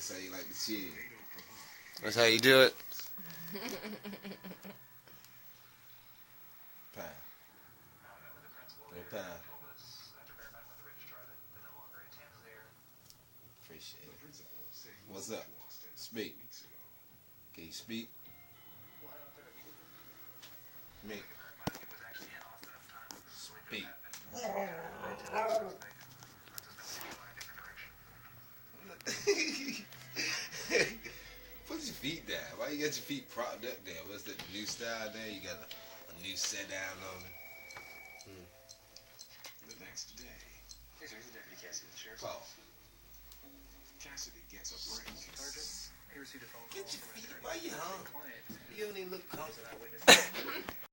That's how you like to chill. That's how you do it. Pie. No pie. Appreciate it. What's up? Speak. Can you speak? Me. Speak. Put your feet down. Why you got your feet propped up there? What's that new style there? You got a new set down on it. The next day. Here's Deputy Cassidy, the sheriff's Paul. Cassidy gets a break. Sergeant, he received a phone call Get your from feet. an Why you hung? client. You don't even look comfortable. Eyewitness